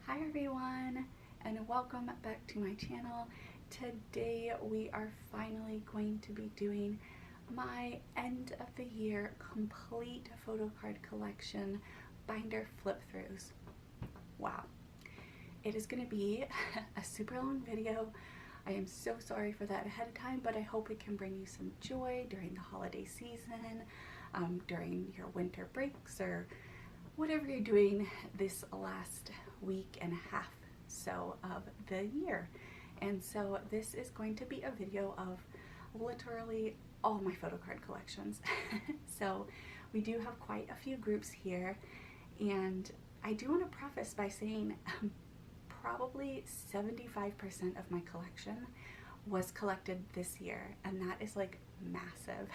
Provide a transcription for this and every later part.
Hi everyone, and welcome back to my channel. Today we are finally going to be doing my end of the year complete photocard collection binder flip throughs. Wow, it is going to be a super long video. I am so sorry for that ahead of time, but I hope it can bring you some joy during the holiday season, during your winter breaks, or whatever you're doing this last week and a half so of the year. And so this is going to be a video of literally all my photocard collections. So we do have quite a few groups here, and I do want to preface by saying probably 75% of my collection was collected this year, and that is like massive.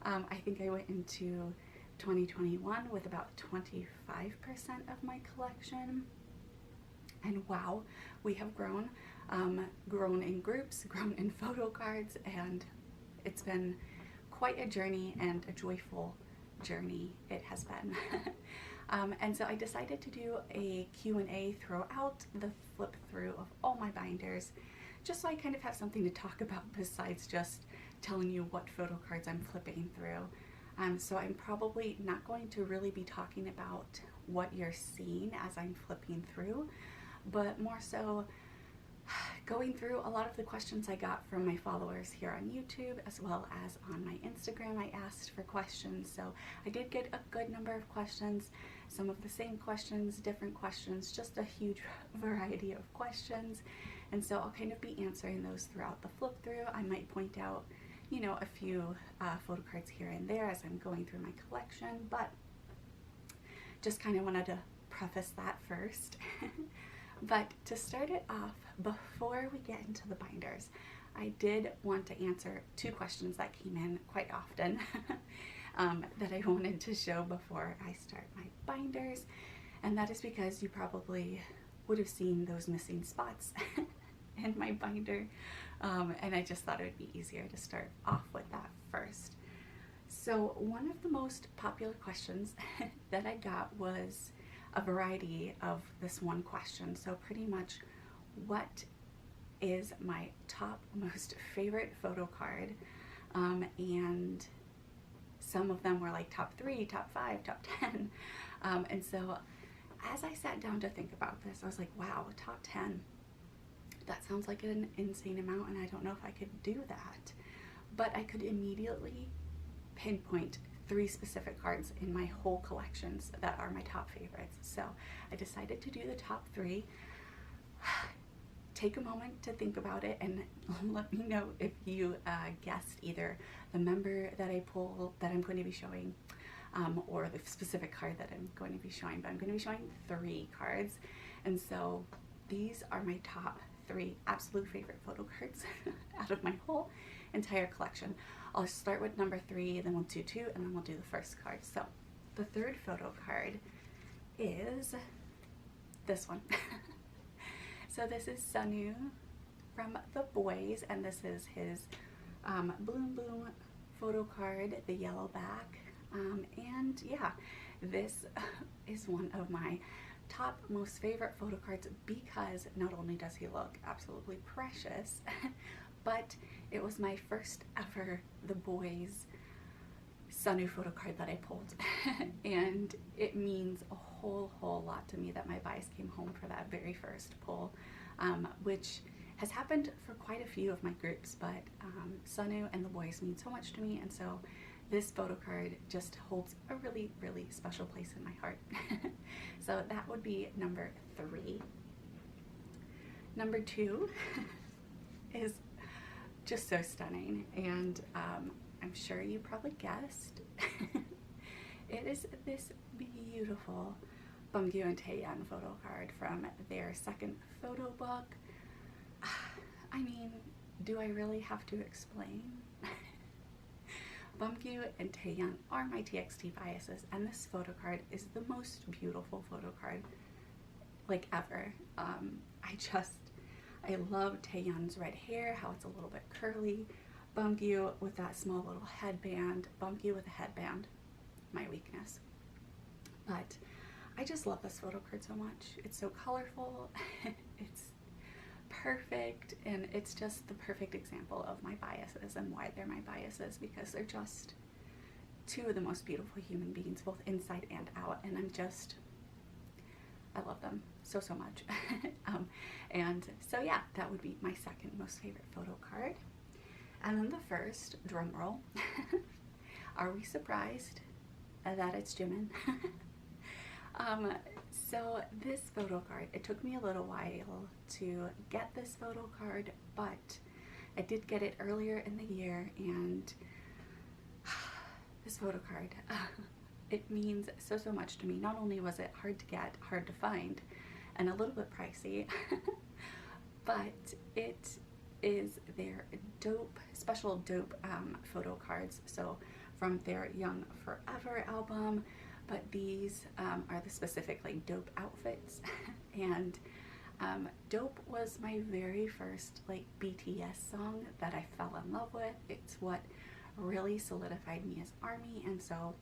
I think I went into 2021 with about 25% of my collection, and wow, we have grown in groups, grown in photo cards, and it's been quite a journey, and a joyful journey it has been. And so I decided to do a Q&A throughout the flip through of all my binders, just so I kind of have something to talk about besides just telling you what photo cards I'm flipping through. So I'm probably not going to really be talking about what you're seeing as I'm flipping through, but more so going through a lot of the questions I got from my followers here on YouTube, as well as on my Instagram. I asked for questions, so I did get a good number of questions, some of the same questions, different questions, just a huge variety of questions. And so I'll kind of be answering those throughout the flip through. I might point out, you know, a few photo cards here and there as I'm going through my collection, but just kind of wanted to preface that first. But to start it off, before we get into the binders, I did want to answer two questions that came in quite often that I wanted to show before I start my binders, and that is because you probably would have seen those missing spots in my binder, and I just thought it would be easier to start off with that first. So one of the most popular questions that I got was a variety of this one question. So pretty much, what is my top most favorite photo card? And some of them were like top 3, top 5, top 10. And so as I sat down to think about this, I was like, wow, top 10. That sounds like an insane amount, and I don't know if I could do that. But I could immediately pinpoint 3 specific cards in my whole collections that are my top favorites. So I decided to do the top 3. Take a moment to think about it and let me know if you guessed either the member that I pull that I'm going to be showing, or the specific card that I'm going to be showing. But I'm going to be showing 3 cards, and so these are my top 3 absolute favorite photo cards out of my whole entire collection. I'll start with number 3, then we'll do 2, and then we'll do the first card. So the third photo card is this one. So this is Sunwoo from THEBOYZ, and this is his Bloom Bloom photo card, the yellow back. And yeah, this is one of my top most favorite photo cards, because not only does he look absolutely precious, but it was my first ever THEBOYZ Sunwoo photo card that I pulled. And it means a whole lot to me that my bias came home for that very first pull, which has happened for quite a few of my groups, but Sunwoo and THEBOYZ mean so much to me, and so this photo card just holds a really special place in my heart. So that would be number 3. Number 2 is just so stunning, and I'm sure you probably guessed. It is this beautiful Bumgyu and Taeyeon photo card from their second photo book. I mean, do I really have to explain? Bumgyu and Taeyeon are my TXT biases, and this photo card is the most beautiful photo card like ever. I love Taeyeon's red hair, how it's a little bit curly. Bumgyu with that small little headband. Bumgyu with a headband, my weakness. But I just love this photo card so much. It's so colorful, it's perfect, and it's just the perfect example of my biases and why they're my biases, because they're just two of the most beautiful human beings, both inside and out, and I love them so much. And so yeah, that would be my second most favorite photo card. And then the first, drum roll, are we surprised that it's Jimin? So this photo card, it took me a little while to get this photo card, but I did get it earlier in the year, and this photo card, it means so much to me. Not only was it hard to get, hard to find, and a little bit pricey, but it is their special dope photo cards. So from their Young Forever album, but these are the specific like dope outfits. And Dope was my very first like BTS song that I fell in love with. It's what really solidified me as ARMY, and so,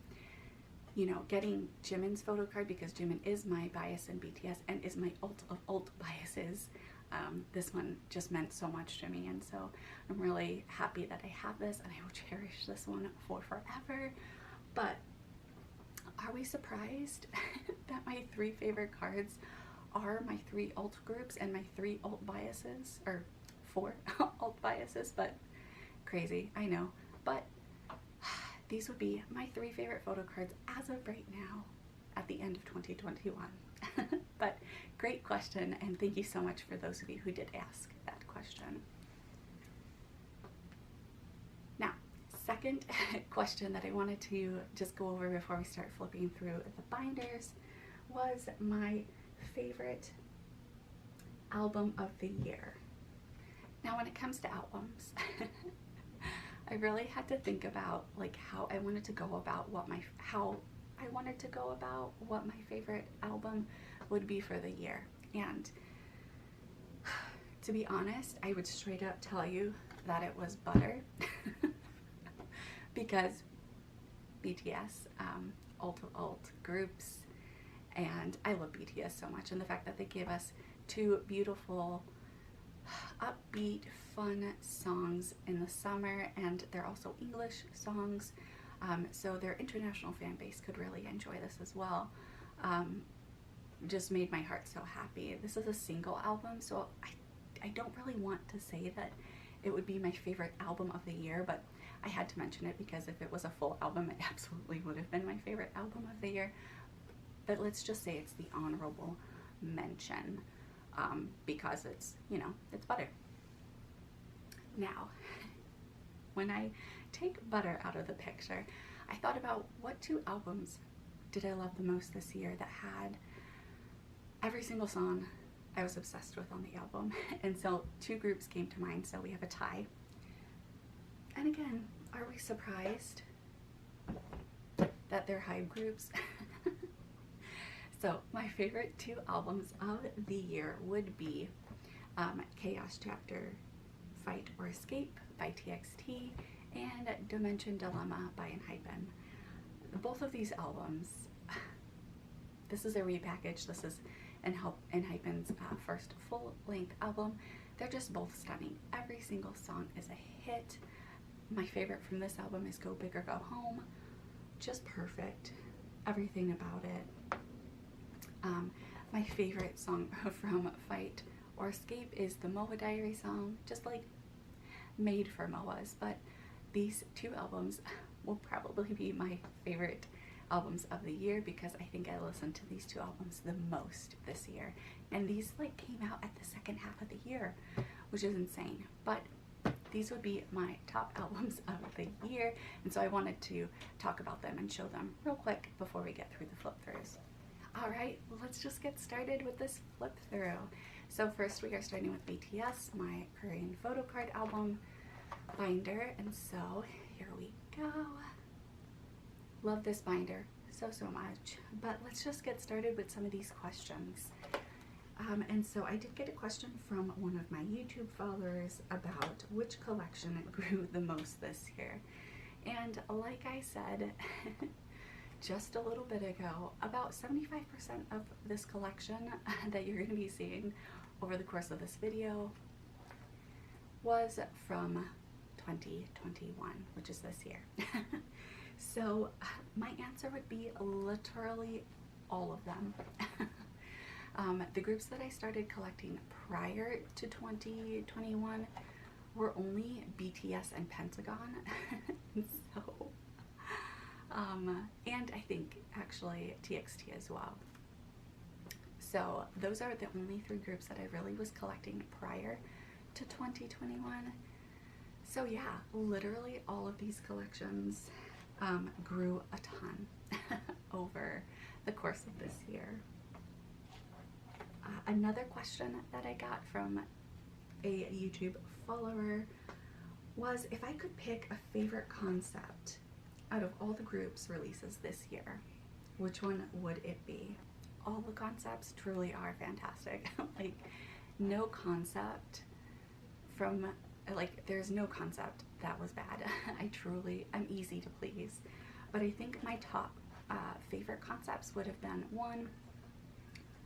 you know, getting Jimin's photo card, because Jimin is my bias in BTS and is my ult of ult biases, this one just meant so much to me, and so I'm really happy that I have this, and I will cherish this one for forever. But are we surprised that my 3 favorite cards are my 3 alt groups and my 3 alt biases, or 4 alt biases? But crazy, I know. But these would be my 3 favorite photo cards as of right now at the end of 2021. But great question, and thank you so much for those of you who did ask that question. Now, second question that I wanted to just go over before we start flipping through the binders was my favorite album of the year. Now, when it comes to albums, I really had to think about like how I wanted to go about what my favorite album would be for the year. And to be honest, I would straight up tell you that it was Butter. Because BTS, alt of alt groups, and I love BTS so much, and the fact that they gave us 2 beautiful upbeat fun songs in the summer, and they're also English songs, so their international fan base could really enjoy this as well. Just made my heart so happy. This is a single album, so I don't really want to say that it would be my favorite album of the year, but I had to mention it because if it was a full album, it absolutely would have been my favorite album of the year. But let's just say it's the honorable mention, because it's, you know, it's Butter. Now, when I take Butter out of the picture, I thought about what 2 albums did I love the most this year that had every single song I was obsessed with on the album. And so 2 groups came to mind, so we have a tie. And again, are we surprised that they're hype groups? So my favorite 2 albums of the year would be Chaos Chapter Fight or Escape by TXT and Dimension Dilemma by Enhypen. Both of these albums, this is a repackage. This is Enhypen's first full-length album. They're just both stunning. Every single song is a hit. My favorite from this album is Go Big or Go Home. Just perfect. Everything about it. My favorite song from Fight or Escape is the MOA Diary song, just like made for MOAs. But these 2 albums will probably be my favorite albums of the year, because I think I listened to these 2 albums the most this year, and these like came out at the second half of the year, which is insane. But these would be my top albums of the year, and so I wanted to talk about them and show them real quick before we get through the flip throughs. Alright, let's just get started with this flip through. So first we are starting with BTS, my Korean photo card album binder, and so here we go. Love this binder so much. But let's just get started with some of these questions. And so I did get a question from one of my YouTube followers about which collection grew the most this year. And like I said, just a little bit ago, about 75% of this collection that you're going to be seeing over the course of this video was from 2021, which is this year. So my answer would be literally all of them. The groups that I started collecting prior to 2021 were only BTS and Pentagon. So, and I think actually TXT as well. So those are the only three groups that I really was collecting prior to 2021. So yeah, literally all of these collections grew a ton over the course of this year. Another question that I got from a YouTube follower was if I could pick a favorite concept out of all the groups releases this year, which one would it be? All the concepts truly are fantastic. Like, no concept from, like, there's no concept that was bad. I'm easy to please. But I think my top favorite concepts would have been, one,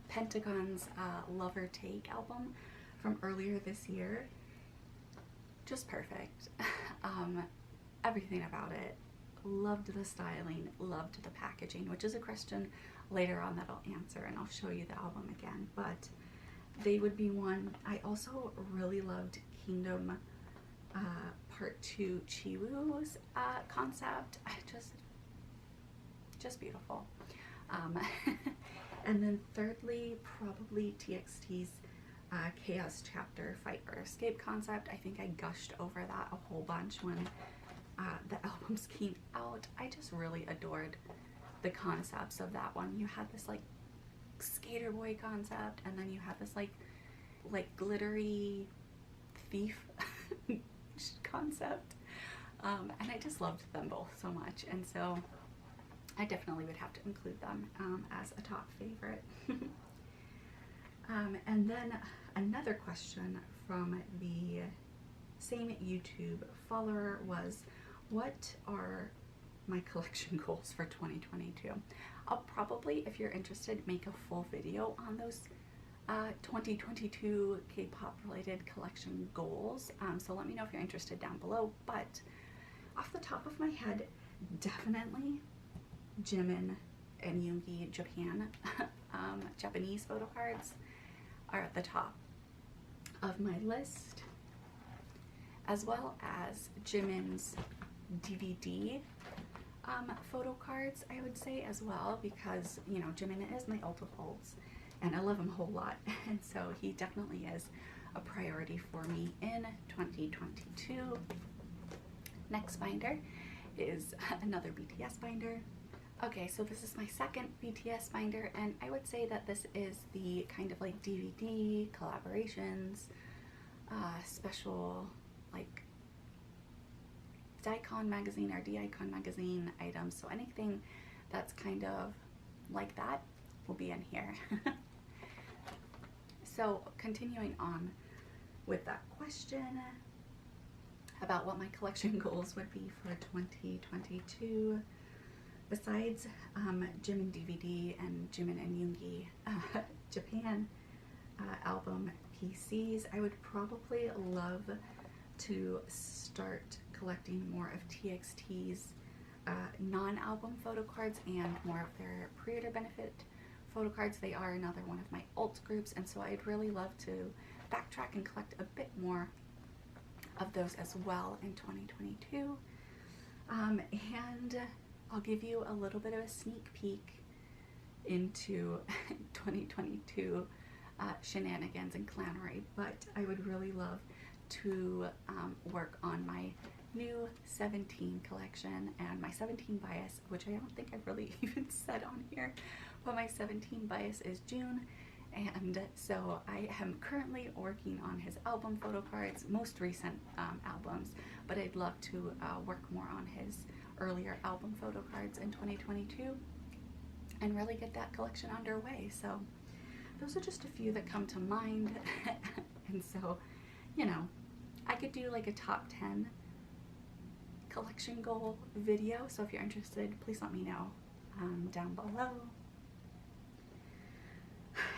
Pentagon's Lover Take album from earlier this year. Just perfect. Everything about it. Loved the styling, loved the packaging, which is a question later on that I'll answer, and I'll show you the album again, but they would be one. I also really loved Kingdom Part 2 Chiwoo's concept. Just beautiful. And then thirdly, probably TXT's Chaos Chapter Fight or Escape concept. I think I gushed over that a whole bunch when the albums came out. I just really adored the concepts of that one. You had this like skater boy concept, and then you had this like glittery thief concept, and I just loved them both so much, and so I definitely would have to include them as a top favorite. And then another question from the same YouTube follower was, what are my collection goals for 2022? I'll probably, if you're interested, make a full video on those 2022 K-pop related collection goals. So let me know if you're interested down below. But off the top of my head, definitely Jimin and Yoongi Japan Japanese photo cards are at the top of my list, as well as Jimin's DVD photo cards, I would say, as well, because, you know, Jimin is my ultra holds and I love him a whole lot, and so he definitely is a priority for me in 2022. Next binder is another BTS binder. Okay, so this is my second BTS binder, and I would say that this is the kind of like DVD collaborations, special like Daikon magazine or D-Icon magazine items. So anything that's kind of like that will be in here. So continuing on with that question about what my collection goals would be for 2022, besides Jimin DVD and Jimin and Yoongi Japan album PCs, I would probably love to start collecting more of TXT's non-album photo cards and more of their pre-order benefit photo cards. They are another one of my alt groups, and so I'd really love to backtrack and collect a bit more of those as well in 2022. And I'll give you a little bit of a sneak peek into 2022 shenanigans and clownery, but I would really love to work on my new 17 collection and my 17 bias, which I don't think I've really even said on here, but my 17 bias is June, and so I am currently working on his album photo cards, most recent albums, but I'd love to work more on his earlier album photo cards in 2022 and really get that collection underway. So those are just a few that come to mind. And so, you know, I could do like a top 10 collection goal video, so if you're interested, please let me know down below.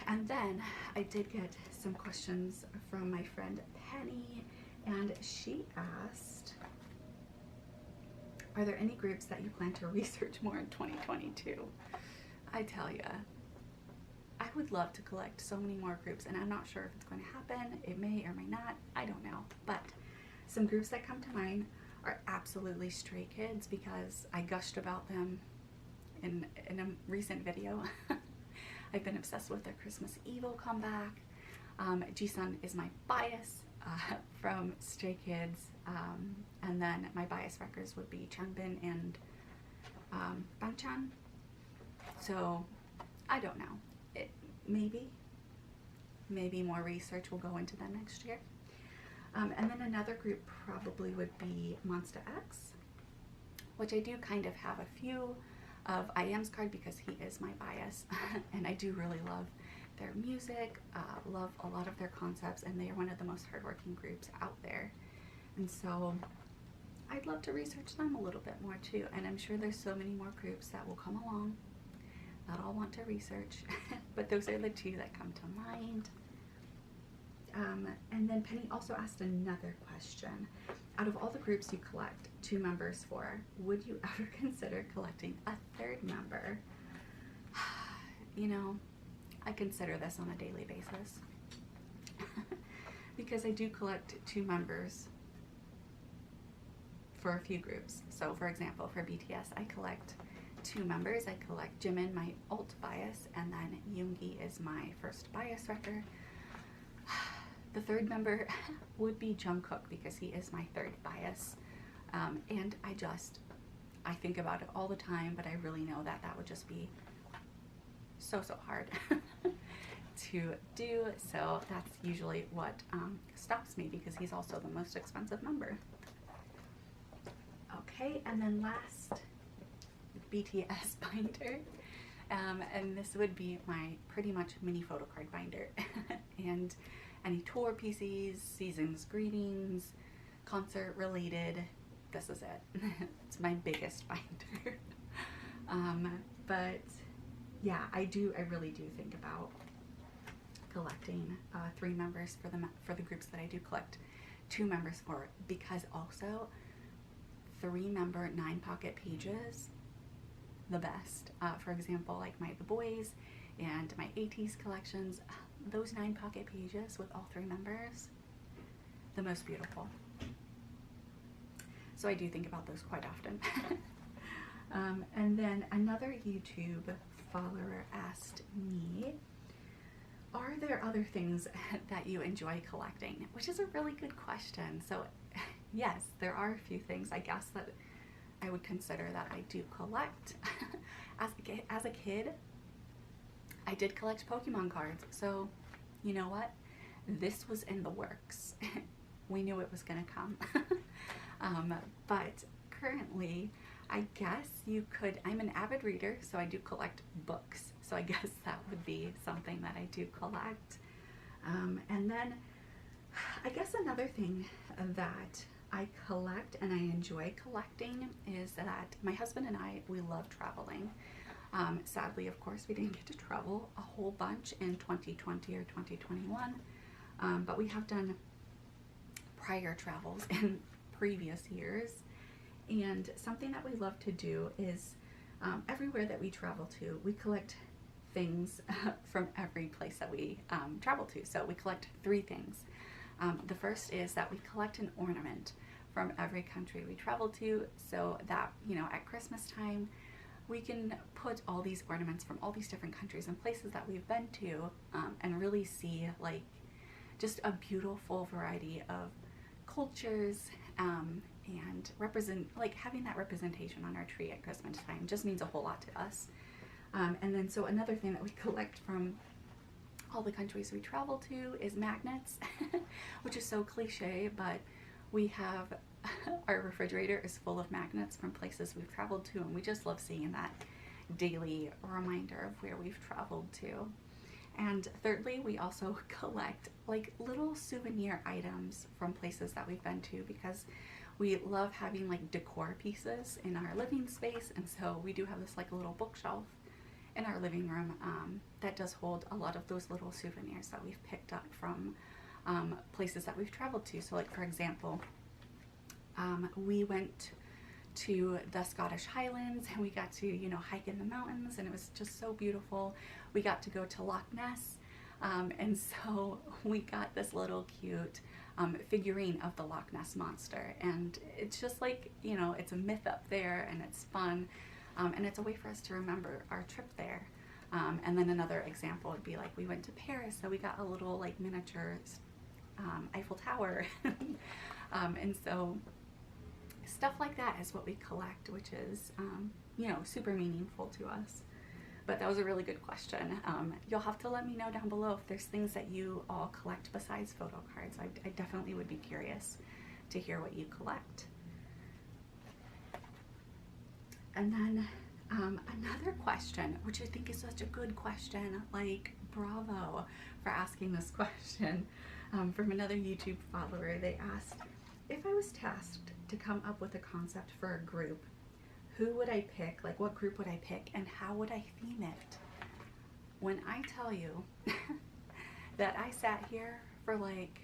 And then I did get some questions from my friend Penny, and she asked, are there any groups that you plan to research more in 2022? I tell ya, I would love to collect so many more groups, and I'm not sure if it's going to happen. It may or may not, I don't know. But some groups that come to mind are absolutely Stray Kids, because I gushed about them in a recent video. I've been obsessed with their Christmas Evil comeback. Jisun is my bias from Stray Kids, and then my bias records would be Changbin and Bangchan. So I don't know. Maybe more research will go into them next year. And then another group probably would be MONSTAX, which I do kind of have a few of IM's card because he is my bias, and I do really love their music, love a lot of their concepts, and they are one of the most hardworking groups out there. And so I'd love to research them a little bit more too, and I'm sure there's so many more groups that will come along that I'll want to research, but those are the two that come to mind. And then Penny also asked another question. Out of all the groups you collect 2 members for, would you ever consider collecting a 3rd member? You know, I consider this on a daily basis because I do collect 2 members for a few groups. So for example, for BTS, I collect 2 members. I collect Jimin, my alt bias, and then Yoongi is my first bias wrecker. The 3rd member would be Jungkook because he is my 3rd bias. And I think about it all the time, but I really know that that would just be so hard to do. So that's usually what stops me, because he's also the most expensive member. Okay, and then last, BTS binder. And this would be my pretty much mini photocard binder. And any tour PCs, seasons greetings, concert related, this is it. It's my biggest binder. But yeah, I really do think about collecting 3 members for the groups that I do collect 2 members for, because also 3 member 9-pocket pages, the best. For example, like my THEBOYZ and my ATEEZ collections, those 9-pocket pages with all 3 members, the most beautiful. So I do think about those quite often. And then another YouTube follower asked me, are there other things that you enjoy collecting? Which is a really good question. So yes, there are a few things, I guess, that I would consider that I do collect. As a kid, I did collect Pokemon cards, so you know what? This was in the works. We knew it was gonna come. But currently, I guess you could, I'm an avid reader, so I do collect books. So I guess that would be something that I do collect. And then I guess another thing that I collect and I enjoy collecting is that my husband and I, we love traveling. Sadly, of course, we didn't get to travel a whole bunch in 2020 or 2021, but we have done prior travels in previous years. And something that we love to do is everywhere that we travel to, we collect things from every place that we travel to. So we collect 3 things. The first is that we collect an ornament from every country we travel to, so that, you know, at Christmas time, we can put all these ornaments from all these different countries and places that we've been to, and really see like just a beautiful variety of cultures, and having that representation on our tree at Christmas time just means a whole lot to us. And then so another thing that we collect from all the countries we travel to is magnets, which is so cliche, but we have our refrigerator is full of magnets from places we've traveled to, and we just love seeing that daily reminder of where we've traveled to. And thirdly, we also collect like little souvenir items from places that we've been to, because we love having like decor pieces in our living space, and so we do have this like little bookshelf in our living room that does hold a lot of those little souvenirs that we've picked up from places that we've traveled to. So like, for example, we went to the Scottish Highlands and we got to, you know, hike in the mountains, and it was just so beautiful. We got to go to Loch Ness, and so we got this little cute figurine of the Loch Ness monster, and it's just like, you know, it's a myth up there and it's fun, and it's a way for us to remember our trip there. And then another example would be like, we went to Paris, so we got a little like miniature Eiffel Tower. And so stuff like that is what we collect, which is, you know, super meaningful to us. But that was a really good question. You'll have to let me know down below if there's things that you all collect besides photo cards. I definitely would be curious to hear what you collect. And then another question, which I think is such a good question, like bravo for asking this question, from another YouTube follower. They asked, if I was tasked to come up with a concept for a group, who would I pick? Like, what group would I pick and how would I theme it? When I tell you that I sat here for like,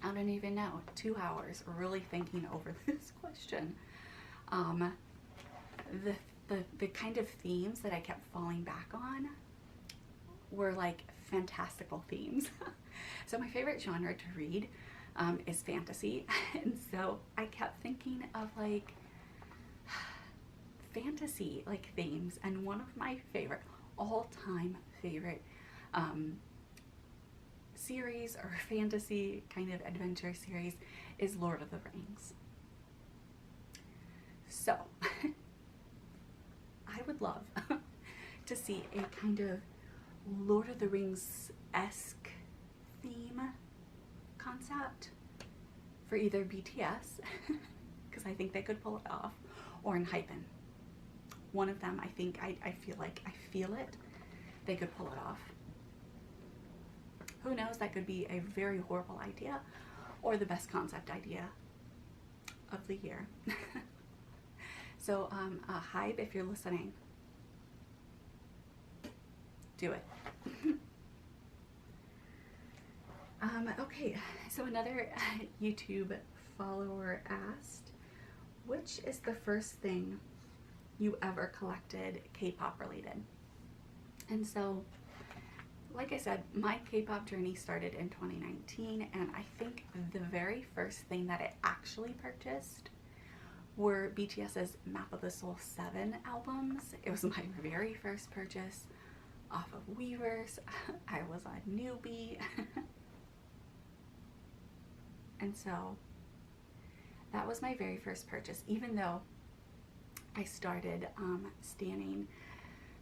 I don't even know, 2 hours really thinking over this question, the kind of themes that I kept falling back on were like fantastical themes. So my favorite genre to read is fantasy, and so I kept thinking of like fantasy like themes, and one of my favorite, all-time favorite series or fantasy kind of adventure series is Lord of the Rings. So I would love to see a kind of Lord of the Rings-esque theme concept for either BTS, because I think they could pull it off, or Enhypen. One of them, I think, I feel like, I feel it, they could pull it off. Who knows, that could be a very horrible idea, or the best concept idea of the year. So, Hype, if you're listening, do it. Okay, so another YouTube follower asked, which is the first thing you ever collected K-pop related? And so, like I said, my K-pop journey started in 2019, and I think the very first thing that I actually purchased were BTS's Map of the Soul 7 albums. It was my very first purchase off of Weverse. I was a newbie. And so that was my very first purchase, even though I started standing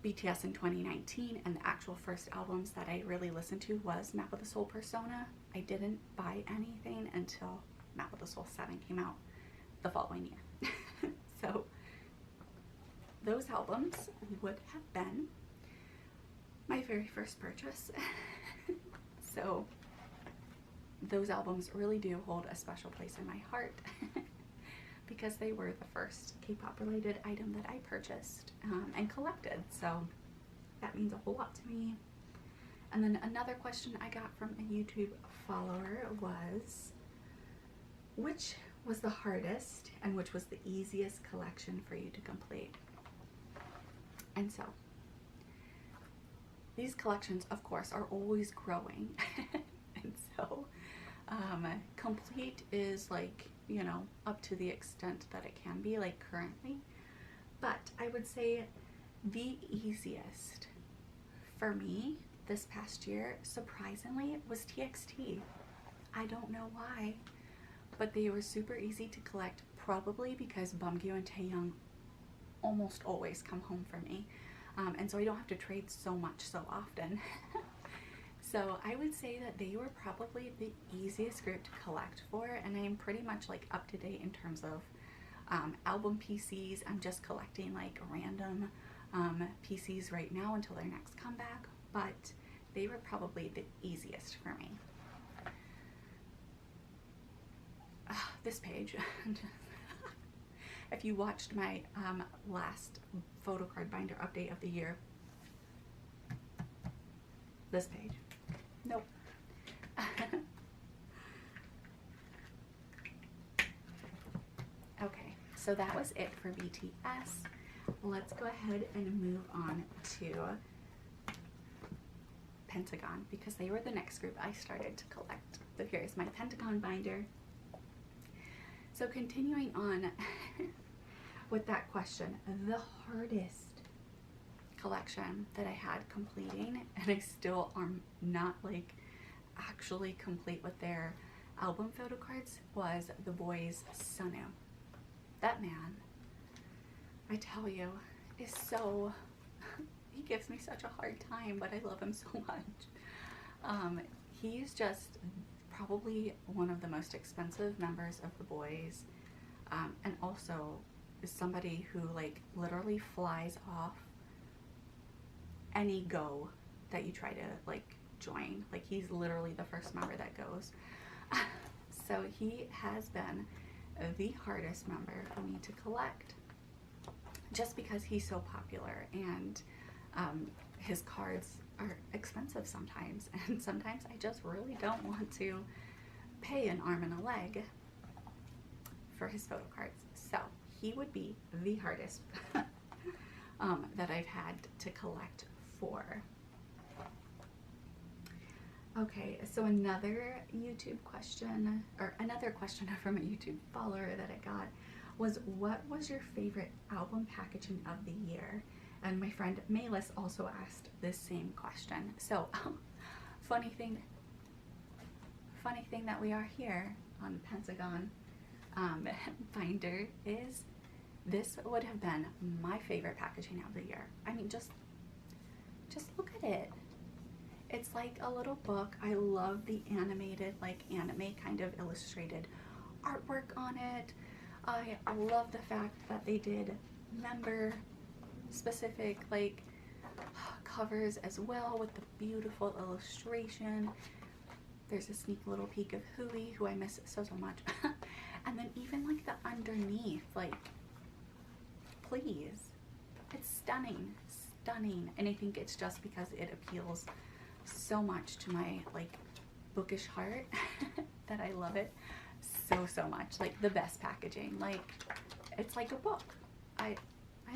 BTS in 2019, and the actual first albums that I really listened to was Map of the Soul Persona. I didn't buy anything until Map of the Soul 7 came out the following year. So those albums would have been my very first purchase. So those albums really do hold a special place in my heart because they were the first K-pop related item that I purchased and collected. So that means a whole lot to me. And then another question I got from a YouTube follower was, which was the hardest and which was the easiest collection for you to complete? And so these collections, of course, are always growing. And so Complete is like, you know, up to the extent that it can be, like currently. But I would say the easiest for me this past year, surprisingly, was TXT. I don't know why, but they were super easy to collect, probably because Bumgyu and Taehyung almost always come home for me. And so I don't have to trade so much so often. So I would say that they were probably the easiest group to collect for, and I'm pretty much like up to date in terms of album PCs. I'm just collecting like random PCs right now until their next comeback, but they were probably the easiest for me. this page. If you watched my last photo card binder update of the year, this page. Nope. Okay, so that was it for BTS. Let's go ahead and move on to Pentagon, because they were the next group I started to collect. So here's my Pentagon binder. So continuing on with that question, the hardest collection that I had completing, and I still am not like actually complete with their album photo cards, was the Boyz Sunu. That man, I tell you, is so, he gives me such a hard time, but I love him so much. He's just probably one of the most expensive members of the Boyz, and also is somebody who like literally flies off any go that you try to like join. Like he's literally the first member that goes. So he has been the hardest member for me to collect, just because he's so popular, and his cards are expensive sometimes, and sometimes I just really don't want to pay an arm and a leg for his photo cards. So he would be the hardest that I've had to collect for. Okay, so another YouTube question, or another question from a YouTube follower that I got was, what was your favorite album packaging of the year? And my friend Mayless also asked this same question. So funny thing that we are here on Pentagon binder is this would have been my favorite packaging of the year. I mean, just look at it. It's like a little book. I love the animated, like anime kind of illustrated artwork on it. I love the fact that they did member specific like covers as well, with the beautiful illustration. There's a sneak little peek of Hui, who I miss so much. And then even like the underneath, like, please, it's stunning, stunning. And I think it's just because it appeals so much to my like bookish heart that I love it so much. Like the best packaging, like it's like a book. I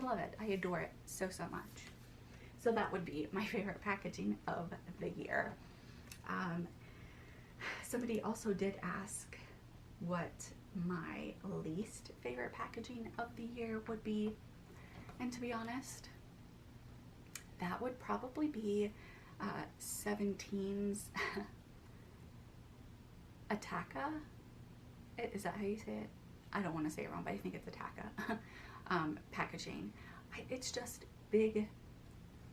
love it. I adore it so much. So that would be my favorite packaging of the year. Somebody also did ask what my least favorite packaging of the year would be, and to be honest, that would probably be 17's Ataka. Is that how you say it? I don't want to say it wrong, but I think it's Ataka. Packaging. It's just big.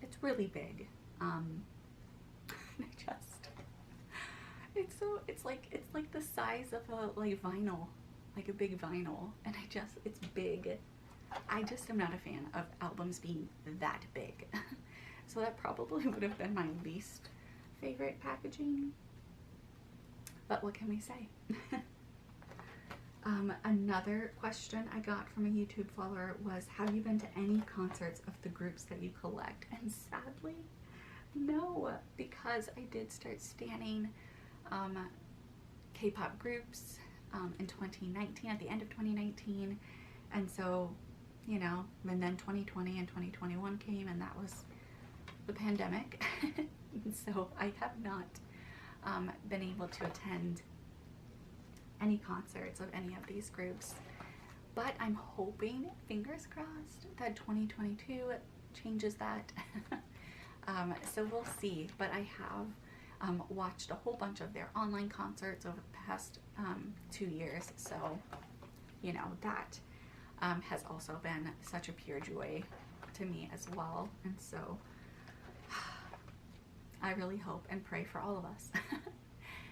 It's really big. It's like the size of a like vinyl, like a big vinyl, and it's big. I just am not a fan of albums being that big. So that probably would have been my least favorite packaging. But what can we say? Another question I got from a YouTube follower was, have you been to any concerts of the groups that you collect? And sadly, no, because I did start standing K-pop groups in 2019, at the end of 2019, and so, you know, and then 2020 and 2021 came, and that was the pandemic. So I have not been able to attend any concerts of any of these groups, but I'm hoping, fingers crossed, that 2022 changes that. So we'll see. But I have watched a whole bunch of their online concerts over the past 2 years, so you know that has also been such a pure joy to me as well. And so I really hope and pray for all of us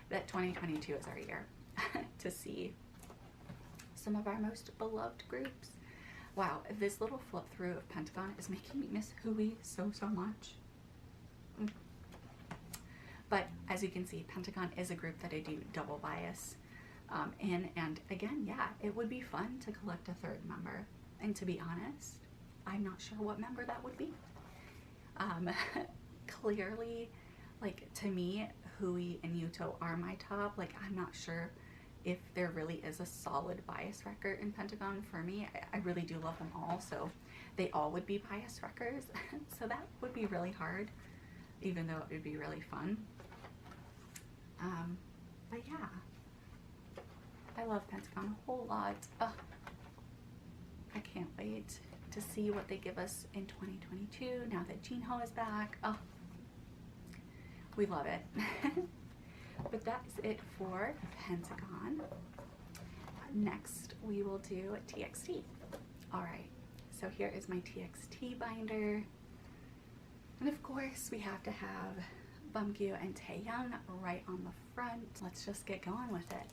that 2022 is our year to see some of our most beloved groups. Wow, this little flip through of Pentagon is making me miss Hui so much. But as you can see, Pentagon is a group that I do double bias And again, yeah, it would be fun to collect a third member. And to be honest, I'm not sure what member that would be. Clearly, like, to me, Hui and Yuto are my top. Like, I'm not sure if there really is a solid bias wrecker in Pentagon for me. I really do love them all, so they all would be bias wreckers. So that would be really hard, even though it would be really fun. But yeah, I love Pentagon a whole lot. Ugh. I can't wait to see what they give us in 2022 now that Jinho is back. Oh, we love it. But that is it for Pentagon. Next, we will do TXT. Alright, so here is my TXT binder. And of course, we have to have Bumgyu and Taehyung right on the front. Let's just get going with it.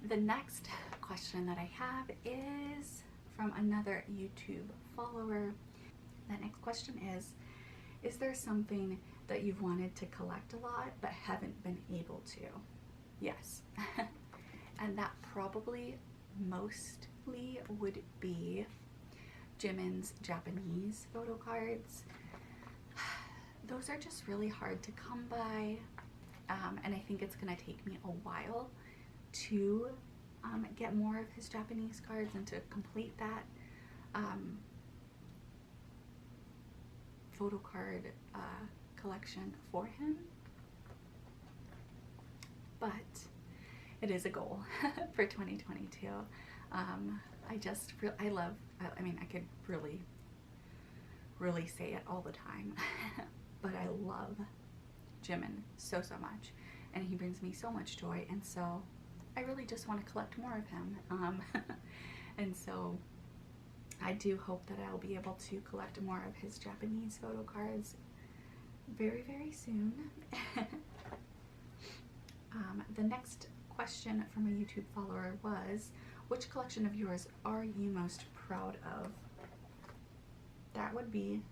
The next question that I have is from another YouTube follower. The next question is there something that you've wanted to collect a lot but haven't been able to? Yes. And that probably mostly would be Jimin's Japanese photo cards. Those are just really hard to come by, and I think it's gonna take me a while to get more of his Japanese cards and to complete that photo card collection for him. But it is a goal for 2022. I love, I mean, I could really say it all the time, but I love Jimin so much, and he brings me so much joy, and so I really just want to collect more of him. And so I do hope that I'll be able to collect more of his Japanese photo cards very soon. The next question from a YouTube follower was, which collection of yours are you most proud of? That would be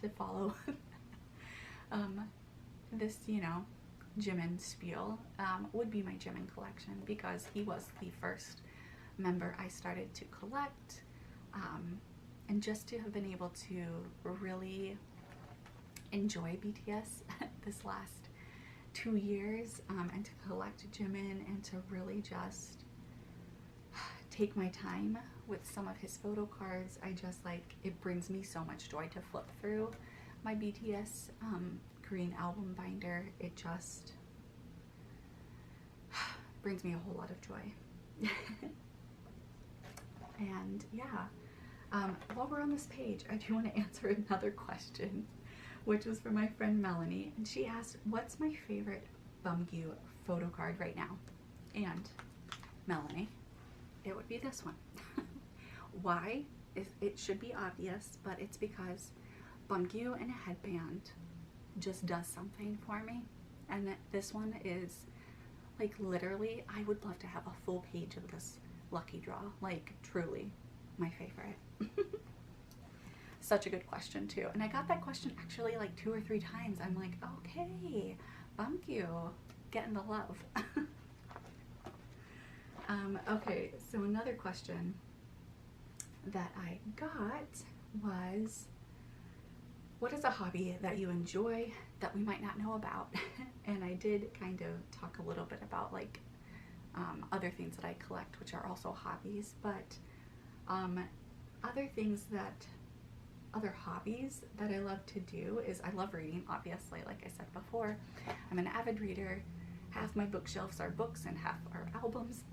to follow this, you know, Jimin spiel, would be my Jimin collection, because he was the first member I started to collect, and just to have been able to really enjoy BTS this last 2 years, and to collect Jimin and to really just take my time with some of his photo cards. I just, like, it brings me so much joy to flip through my BTS green album binder. It just brings me a whole lot of joy. And yeah, while we're on this page, I do want to answer another question, which was from my friend Melanie, and she asked, what's my favorite Bumgyu photo card right now? And Melanie, it would be this one. Why? It should be obvious, but it's because Bumgyu in a headband just does something for me. And this one is, like, literally, I would love to have a full page of this lucky draw. Like, truly my favorite. Such a good question too. And I got that question actually like 2 or 3 times. I'm like, okay, Bumgyu, getting the love. Okay, so another question that I got was, what is a hobby that you enjoy that we might not know about? And I did kind of talk a little bit about, like, other things that I collect, which are also hobbies, but other hobbies that I love to do is I love reading, obviously, like I said before. I'm an avid reader. Half my bookshelves are books and half are albums.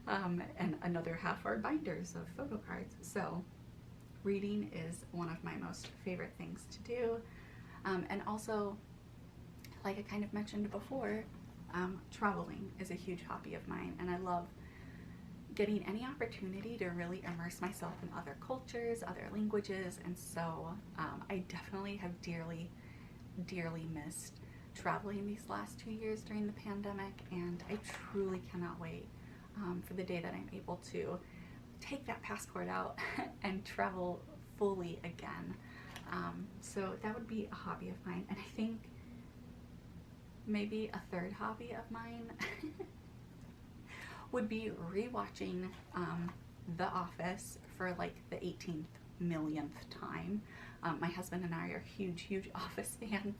And another half are binders of photo cards. So reading is one of my most favorite things to do. And also, like I kind of mentioned before, traveling is a huge hobby of mine, and I love getting any opportunity to really immerse myself in other cultures, other languages, and so I definitely have dearly missed traveling these last 2 years during the pandemic, and I truly cannot wait for the day that I'm able to take that passport out and travel fully again. So that would be a hobby of mine, and I think maybe a third hobby of mine would be rewatching The Office for like the 18th millionth time. My husband and I are huge Office fans,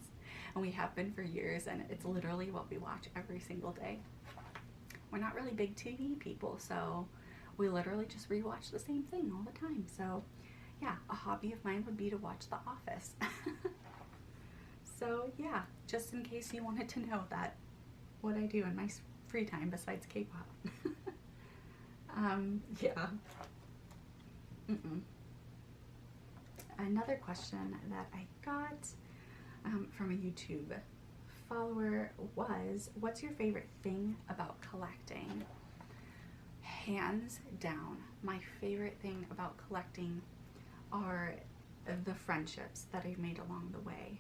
and we have been for years, and it's literally what we watch every single day. We're not really big TV people, so we literally just rewatch the same thing all the time. So yeah, a hobby of mine would be to watch The Office. So yeah, just in case you wanted to know that, what I do in my free time besides K-pop. Yeah. Another question that I got from a YouTube follower was, what's your favorite thing about collecting? Hands down, my favorite thing about collecting are the friendships that I've made along the way.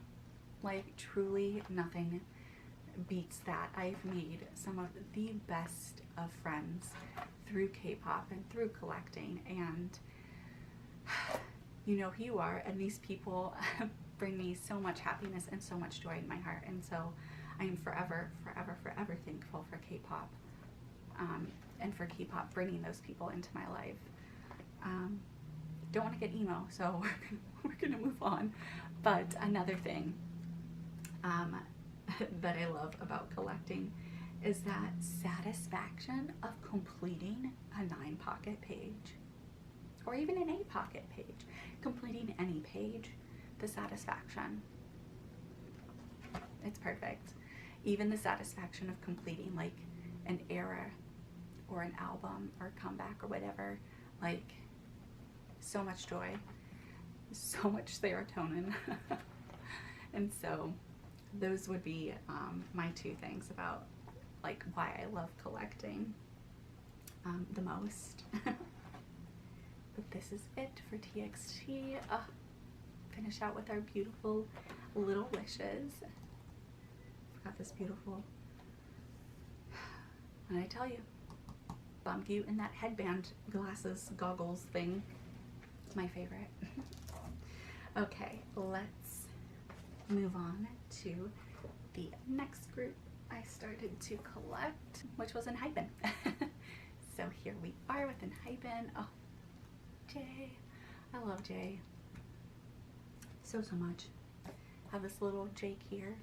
Like, truly nothing beats that. I've made some of the best of friends through K-pop and through collecting, and you know who you are, and these people bring me so much happiness and so much joy in my heart, and so I am forever thankful for K-pop, and for K-pop bringing those people into my life. Don't want to get emo, so we're gonna move on. But another thing that I love about collecting is that satisfaction of completing a 9-pocket page, or even an 8-pocket page. Completing any page, the satisfaction, it's perfect. Even the satisfaction of completing like an era or an album or comeback or whatever, like, so much joy, so much serotonin. And so those would be my two things about like why I love collecting the most. But this is it for TXT. Finish out with our beautiful little wishes. Forgot this beautiful, and I tell you, bump you in that headband, glasses, goggles thing. My favorite. Okay, let's move on to the next group I started to collect, which was Enhypen. So here we are with Enhypen. Oh, Jay. I love Jay so much. I have this little Jake here.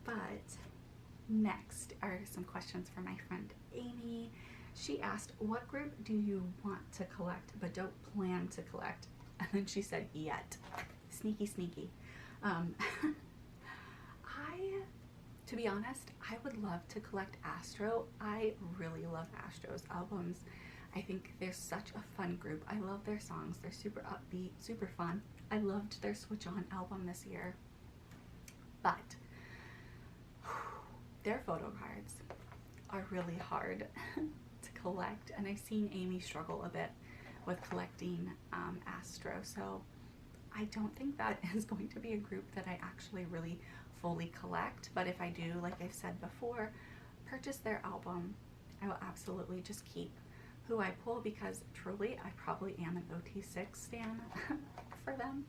But next are some questions from my friend Amy. She asked, what group do you want to collect but don't plan to collect? And then she said, yet. Sneaky. To be honest, I would love to collect ASTRO. I really love ASTRO's albums. I think they're such a fun group. I love their songs. They're super upbeat, super fun. I loved their Switch On album this year. But their photo cards are really hard to collect, and I've seen Amy struggle a bit with collecting ASTRO, so I don't think that is going to be a group that I actually really fully collect. But if I do, like I've said before, purchase their album, I will absolutely just keep who I pull, because truly I probably am an OT6 stan for them,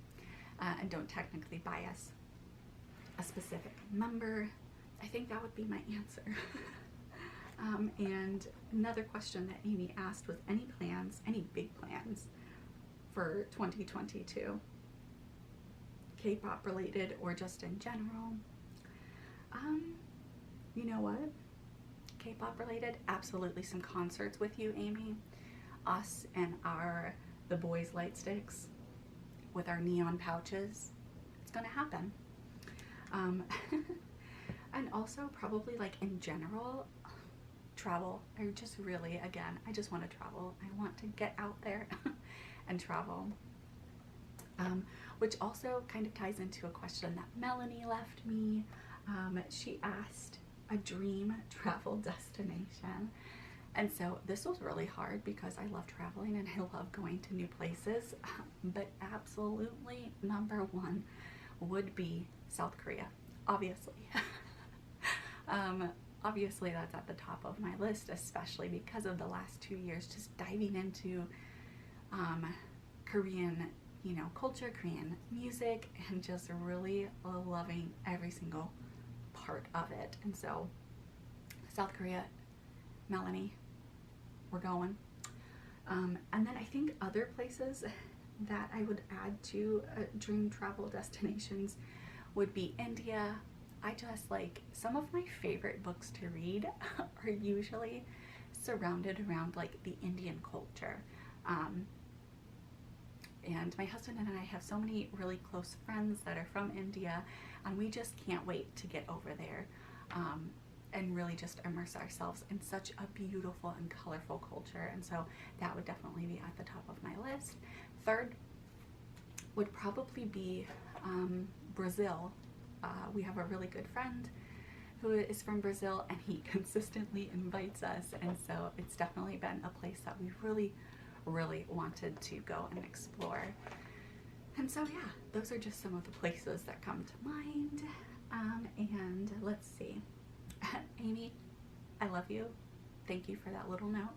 and don't technically bias a specific member. I think that would be my answer. And another question that Amy asked was, any plans, any big plans for 2022? K-pop related or just in general? You know what? K-pop related, absolutely some concerts with you, Amy. Us and our THEBOYZ light sticks with our neon pouches. It's gonna happen. And also probably like in general, travel. I just really, again, I just want to travel. I want to get out there and travel. Which also kind of ties into a question that Melanie left me. She asked a dream travel destination. And so this was really hard because I love traveling and I love going to new places. But absolutely number one would be South Korea, obviously. Obviously that's at the top of my list, especially because of the last 2 years just diving into Korean you know, culture, Korean music, and just really loving every single part of it. And so South Korea, Melanie, we're going. And then I think other places that I would add to dream travel destinations would be India. I just like, some of my favorite books to read are usually surrounded around like the Indian culture. And my husband and I have so many really close friends that are from India, and we just can't wait to get over there and really just immerse ourselves in such a beautiful and colorful culture. And so that would definitely be at the top of my list. Third would probably be Brazil. We have a really good friend who is from Brazil, and he consistently invites us, and so it's definitely been a place that we really wanted to go and explore. And so yeah, those are just some of the places that come to mind. And let's see. Amy, I love you. Thank you for that little note.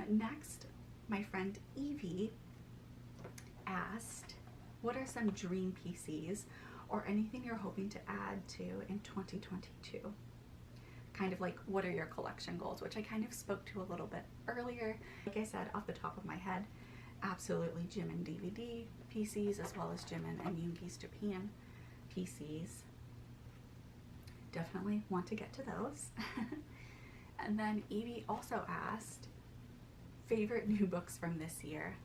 Next, my friend Evie asked, what are some dream PCs or anything you're hoping to add to in 2022? Kind of like, what are your collection goals, which I kind of spoke to a little bit earlier. Like I said, off the top of my head, absolutely Jimin DVD PCs, as well as Jimin and Yoongi's Japan PCs. Definitely want to get to those. And then Evie also asked, favorite new books from this year.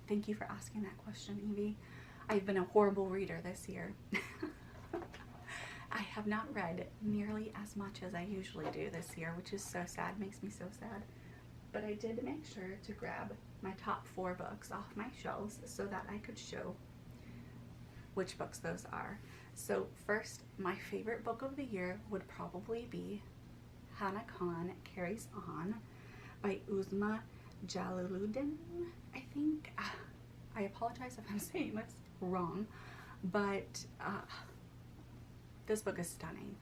Thank you for asking that question, Evie. I've been a horrible reader this year. I have not read nearly as much as I usually do this year, which is so sad, makes me so sad. But I did make sure to grab my top 4 books off my shelves so that I could show which books those are. So first, my favorite book of the year would probably be Hana Khan Carries On by Uzma Jalaluddin, I think. I apologize if I'm saying this wrong, but this book is stunning.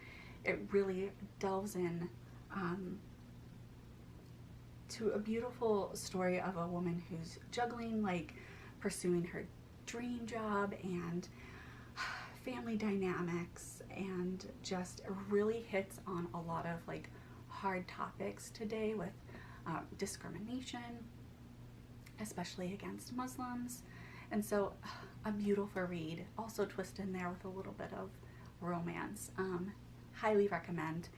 It really delves in to a beautiful story of a woman who's juggling, like, pursuing her dream job and family dynamics, and just really hits on a lot of like hard topics today with discrimination, especially against Muslims. And so a beautiful read, also twisted in there with a little bit of romance. Highly recommend.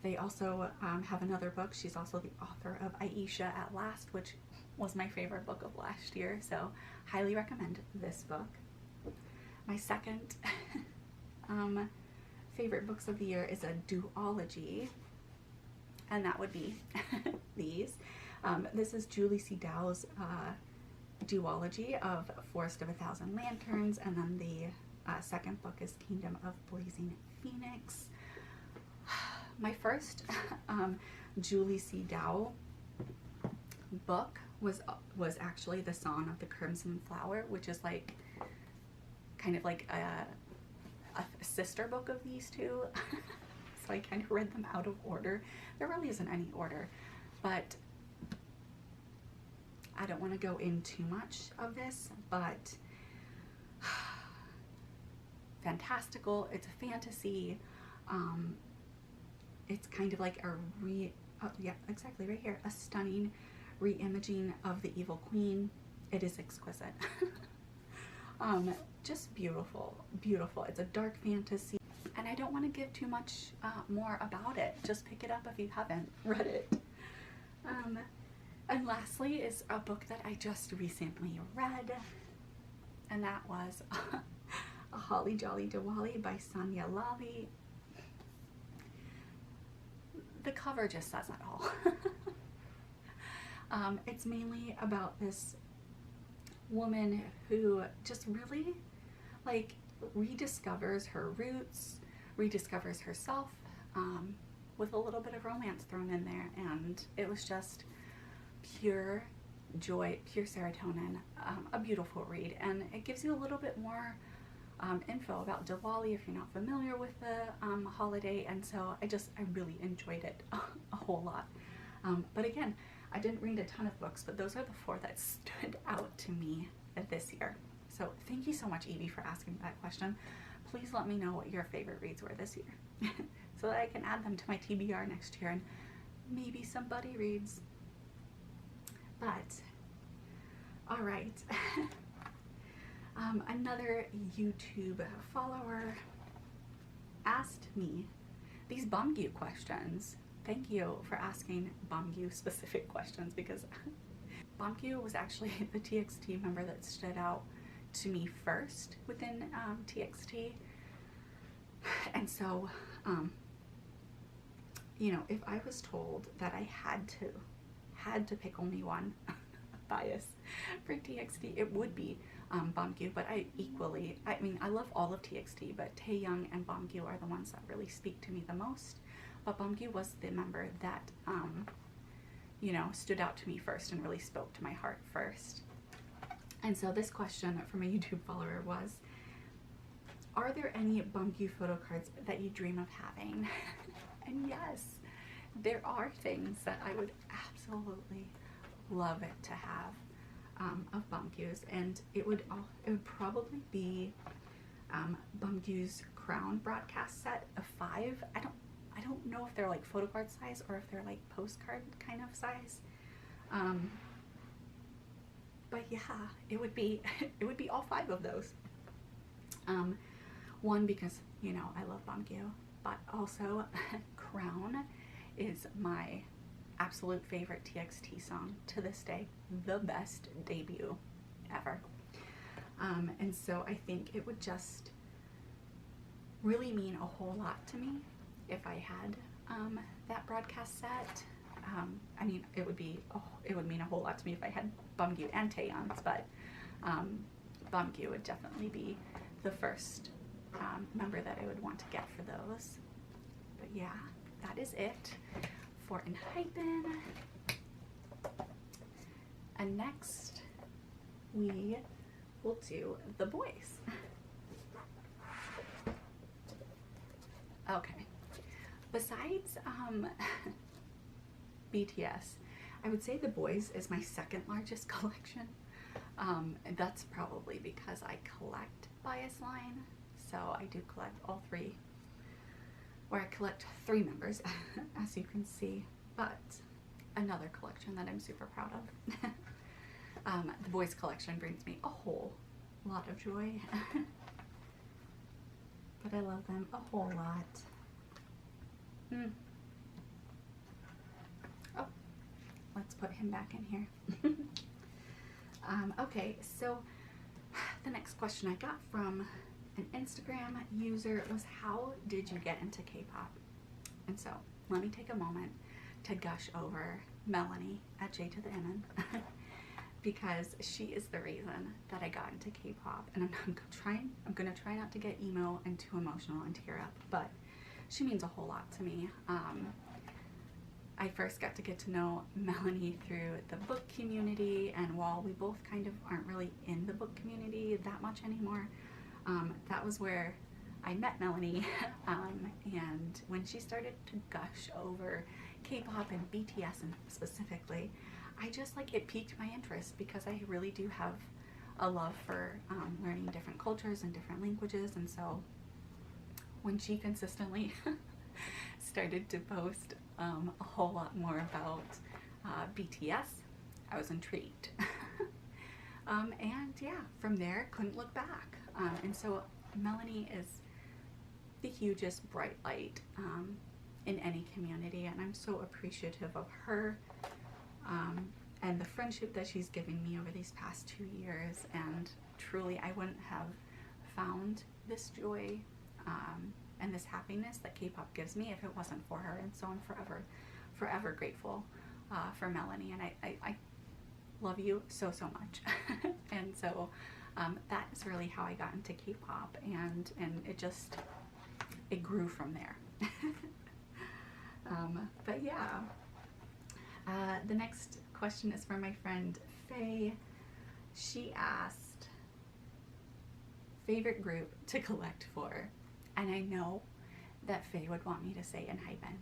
They also have another book. She's also the author of Aisha at Last, which was my favorite book of last year, so highly recommend this book. My second favorite books of the year is a duology, and that would be these. This is Julie C. Dow's duology of Forest of a Thousand Lanterns, and then the second book is Kingdom of Blazing Phoenix. My first Julie C. Dow book was actually The Song of the Crimson Flower, which is like kind of like a sister book of these two. So I kind of read them out of order. There really isn't any order, but I don't want to go in too much of this, but fantastical. It's a fantasy. It's kind of like a yeah, exactly right here, a stunning re-imaging of the evil queen. It is exquisite. Just beautiful, beautiful. It's a dark fantasy, and I don't want to give too much more about it. Just pick it up if you haven't read it. And lastly is a book that I just recently read, and that was A Holly Jolly Diwali by Sonia Lally. The cover just says it all. It's mainly about this woman who just really like rediscovers her roots, rediscovers herself, with a little bit of romance thrown in there, and it was just pure joy, pure serotonin, a beautiful read, and it gives you a little bit more info about Diwali if you're not familiar with the holiday, and so I really enjoyed it a whole lot. But again, I didn't read a ton of books, but those are the 4 that stood out to me this year. So thank you so much, Evie, for asking that question. Please let me know what your favorite reads were this year so that I can add them to my TBR next year and maybe some buddy reads. But, all right. Another YouTube follower asked me these Bumgyu questions. Thank you for asking Bumgyu specific questions, because Bumgyu was actually the TXT member that stood out to me first within TXT. And so, you know, if I was told that I had to pick only one bias for TXT, it would be Bumgyu. But I mean, I love all of TXT, but Taeyoung and Bumgyu are the ones that really speak to me the most. But Bumgyu was the member that, you know, stood out to me first and really spoke to my heart first. And so this question from a YouTube follower was, are there any Bumgyu photo cards that you dream of having? And yes, there are things that I would absolutely love it to have of Bumgyu's, and it would probably be Bumgyu's Crown broadcast set of 5. I don't know if they're like photo card size or if they're like postcard kind of size. But yeah, it would be all 5 of those. One, because, you know, I love Bumgyu, but also Crown is my absolute favorite TXT song to this day, the best debut ever. And so I think it would just really mean a whole lot to me if I had that broadcast set. I mean, it would mean a whole lot to me if I had Bumgyu and Taeyeon's, but Bumgyu would definitely be the first member that I would want to get for those. But yeah, that is it for Enhypen. And next we will do THEBOYZ. Okay. Besides BTS, I would say THEBOYZ is my second largest collection. And that's probably because I collect bias line, so I do collect all 3, or I collect 3 members, as you can see. But another collection that I'm super proud of, the Boyz collection, brings me a whole lot of joy. But I love them a whole lot. Oh, let's put him back in here. Okay, so the next question I got from an Instagram user was, how did you get into K-pop? And so let me take a moment to gush over Melanie at J to the MN because she is the reason that I got into K-pop. And I'm gonna try not to get emo and too emotional and tear up, but she means a whole lot to me. I first got to know Melanie through the book community, and while we both kind of aren't really in the book community that much anymore, that was where I met Melanie. And when she started to gush over K-pop and BTS and specifically, I just it piqued my interest, because I really do have a love for learning different cultures and different languages. And so when she consistently started to post a whole lot more about BTS, I was intrigued. And yeah, from there, couldn't look back. And so Melanie is the hugest bright light in any community, and I'm so appreciative of her and the friendship that she's given me over these past 2 years. And truly, I wouldn't have found this joy and this happiness that K-pop gives me if it wasn't for her. And so I'm forever grateful for Melanie, and I love you so much. And so that is really how I got into K-pop, and it grew from there. But yeah, the next question is from my friend Faye. She asked, favorite group to collect for? And I know that Faye would want me to say Enhypen.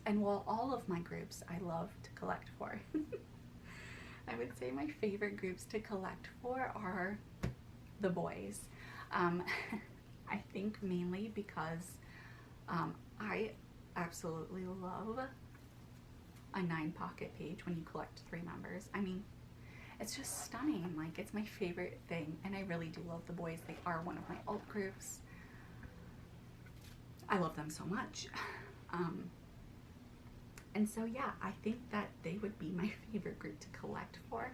And while all of my groups I love to collect for, I would say my favorite groups to collect for are the boys. I think mainly because I absolutely love a 9-pocket page when you collect 3 members. I mean, it's just stunning. Like, it's my favorite thing, and I really do love the boys. They are one of my alt groups. I love them so much. And so yeah, I think that they would be my favorite group to collect for.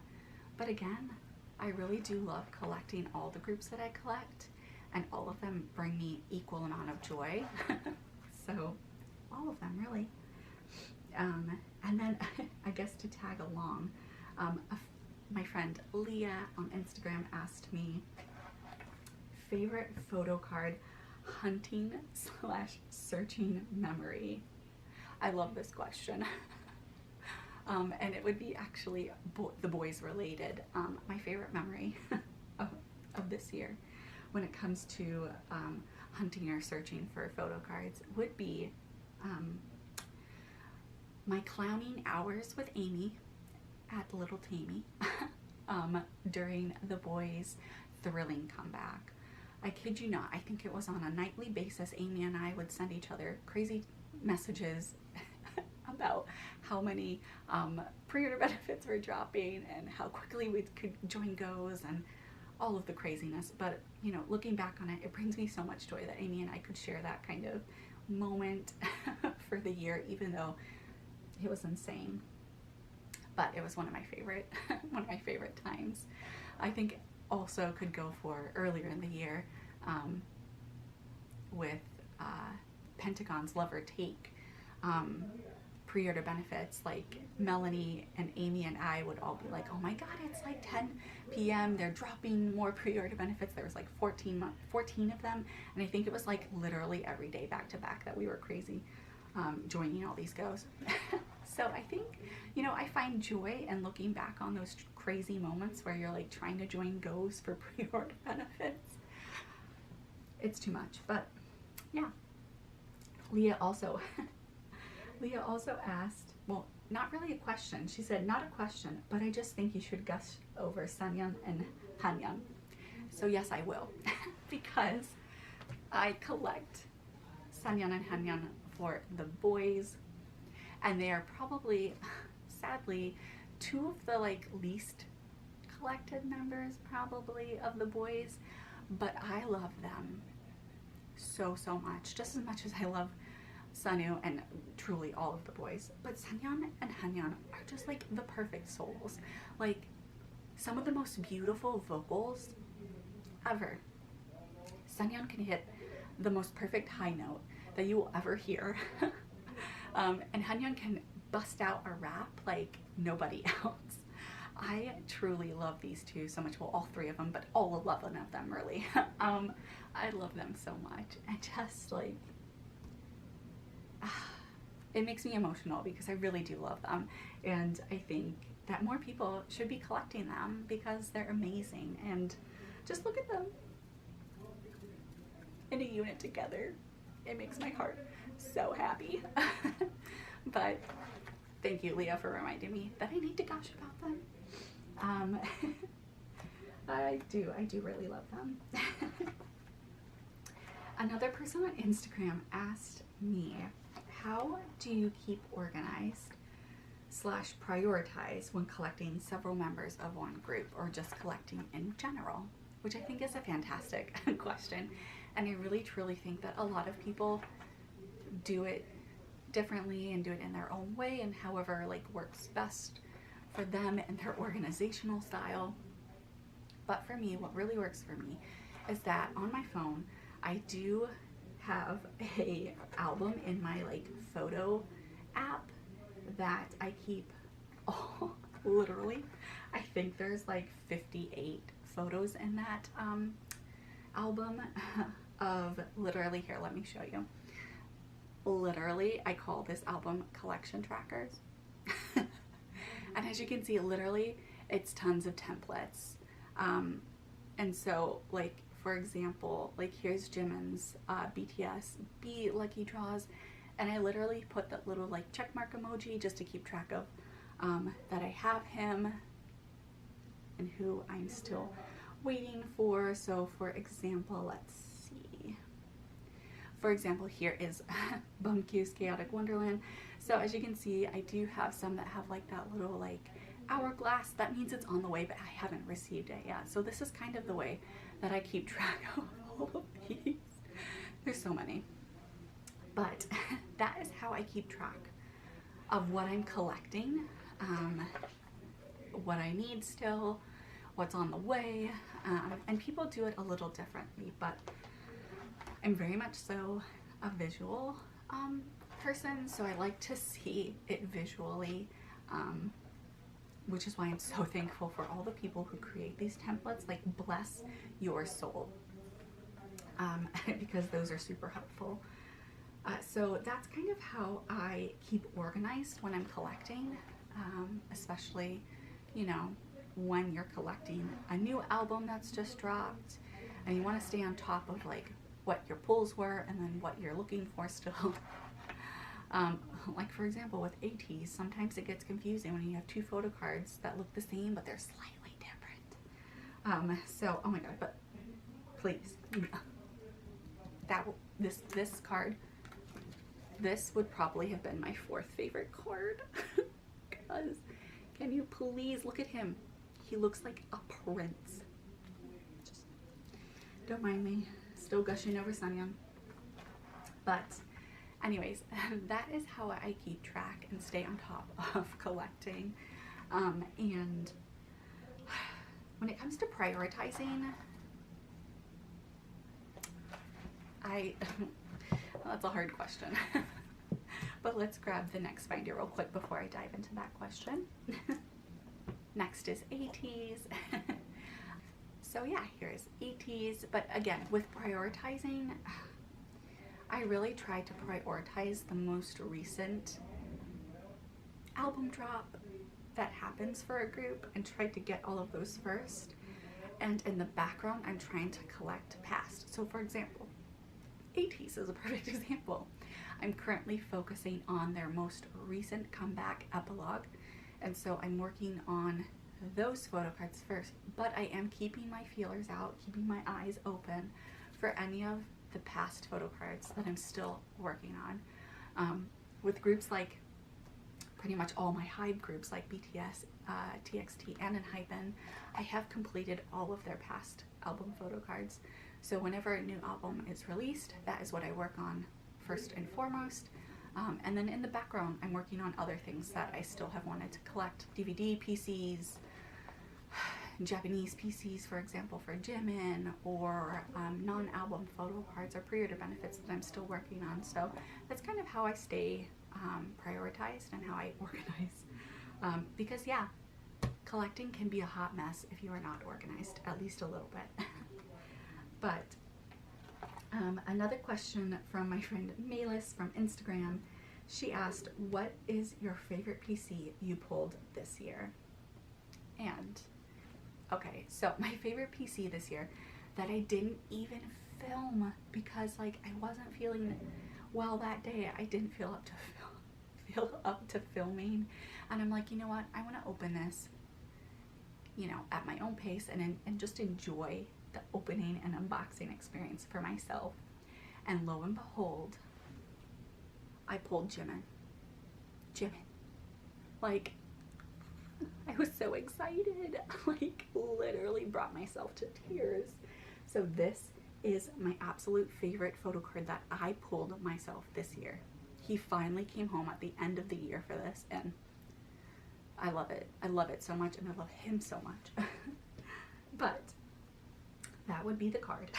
But again, I really do love collecting all the groups that I collect, and all of them bring me equal amount of joy. So all of them, really. And then I guess to tag along, my friend Leah on Instagram asked me favorite photo card hunting / searching memory. I love this question. And it would be actually the boys related. My favorite memory of this year when it comes to hunting or searching for photo cards would be my clowning hours with Amy at Little Tammy during the boys' thrilling comeback. I kid you not, I think it was on a nightly basis. Amy and I would send each other crazy messages about how many pre-order benefits were dropping and how quickly we could join goes and all of the craziness. But you know, looking back on it, it brings me so much joy that Amy and I could share that kind of moment for the year, even though it was insane. But it was one of my favorite times. I think also could go for earlier in the year with Pentagon's Love or Take pre-order benefits. Like Melanie and Amy and I would all be like, oh my god, it's like 10 p.m. they're dropping more pre-order benefits. There was like 14 of them, and I think it was like literally every day back to back that we were crazy joining all these goes. So I think, you know, I find joy in looking back on those crazy moments where you're like trying to join goes for pre-order benefits. It's too much, but yeah. Leah also asked, well, not really a question. She said, not a question, but I just think you should gush over Sunyeon and Hanyeon. So yes, I will, because I collect Sunyeon and Hanyeon for the boys, and they are probably, sadly, 2 of the like least collected members probably of the boys, but I love them so much, just as much as I love Sunwoo and truly all of the boys. But Sunyeon and Hanyeon are just like the perfect souls, like some of the most beautiful vocals ever. Sunyeon can hit the most perfect high note that you will ever hear. And Hanyeon can bust out a rap like nobody else. I truly love these 2 so much. Well, all 3 of them, but all 11 of them, really. I love them so much. And just like, it makes me emotional because I really do love them. And I think that more people should be collecting them because they're amazing. And just look at them in a unit together. It makes my heart so happy. But thank you, Leah, for reminding me that I need to gush about them. I do really love them. Another person on Instagram asked me, how do you keep organized / prioritize when collecting several members of one group, or just collecting in general? Which I think is a fantastic question. And I really truly think that a lot of people do it differently and do it in their own way and however like works best for them and their organizational style. But for me, what really works for me is that on my phone I do have a album in my like photo app that I keep literally, I think there's like 58 photos in that album of literally, here, let me show you. Literally, I call this album collection trackers. And as you can see, literally, it's tons of templates. And so, like, for example, like here's Jimin's BTS B lucky draws, And I literally put that little like check mark emoji just to keep track of that I have him and who I'm still waiting for. So for example, let's see. For example, here is Bumq's Chaotic Wonderland. So as you can see, I do have some that have like that little like hourglass. That means it's on the way, but I haven't received it yet. So this is kind of the way that I keep track of all of these. There's so many. But that is how I keep track of what I'm collecting, what I need still, what's on the way, and people do it a little differently, but I'm very much so a visual person, so I like to see it visually, which is why I'm so thankful for all the people who create these templates. Like, bless your soul, because those are super helpful. So that's kind of how I keep organized when I'm collecting, especially, you know, when you're collecting a new album that's just dropped and you want to stay on top of like what your pulls were and then what you're looking for still. Like for example with ATEEZ, sometimes it gets confusing when you have two photo cards that look the same but they're slightly different. So oh my god, but please, this card, this would probably have been my fourth favorite card. Because can you please look at him? He looks like a prince. Just don't mind me, still gushing over Sunyeon. But anyways, that is how I keep track and stay on top of collecting. And when it comes to prioritizing, that's a hard question. But let's grab the next binder real quick before I dive into that question. Next is ATEEZ. So yeah, here's ATEEZ. But again, with prioritizing, I really try to prioritize the most recent album drop that happens for a group and try to get all of those first. And in the background, I'm trying to collect past. So for example, ATEEZ is a perfect example. I'm currently focusing on their most recent comeback epilogue, and so I'm working on those photo cards first, but I am keeping my feelers out, keeping my eyes open for any of the past photo cards that I'm still working on. With groups like pretty much all my HYBE groups like BTS, TXT, and ENHYPEN, I have completed all of their past album photo cards. So whenever a new album is released, that is what I work on first and foremost. And then in the background, I'm working on other things that I still have wanted to collect. DVD PCs, Japanese PCs, for example, for Jimin, or non-album photo cards or pre-order benefits that I'm still working on. So that's kind of how I stay prioritized and how I organize. Because yeah, collecting can be a hot mess if you are not organized, at least a little bit. But another question from my friend Malis from Instagram. She asked, what is your favorite PC you pulled this year? And okay, so my favorite PC this year that I didn't even film because like I wasn't feeling well that day. I didn't feel up to filming, and I'm like, you know what, I want to open this, you know, at my own pace and just enjoy the opening and unboxing experience for myself. And lo and behold, I pulled Jimin. Like, I was so excited, like literally brought myself to tears. So this is my absolute favorite photo card that I pulled myself this year. He finally came home at the end of the year for this, and I love it. I love it so much, and I love him so much. But that would be the card.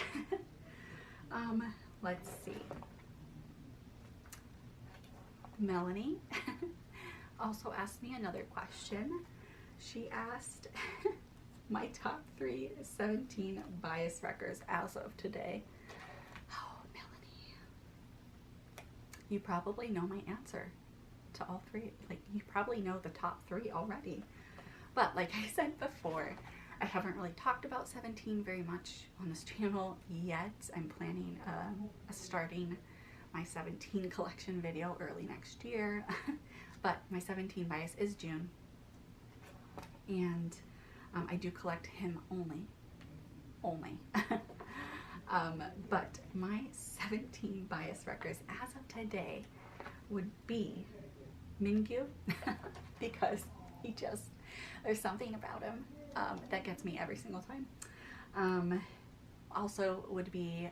Let's see. Melanie also asked me another question. She asked my top 3 17 bias records as of today. Oh, Melanie. You probably know my answer to all 3. Like, you probably know the top 3 already. But like I said before, I haven't really talked about 17 very much on this channel yet. I'm planning a starting my 17 collection video early next year. But my 17 bias is June, and I do collect him only. But my 17 bias records as of today would be Mingyu, because there's something about him that gets me every single time. Also would be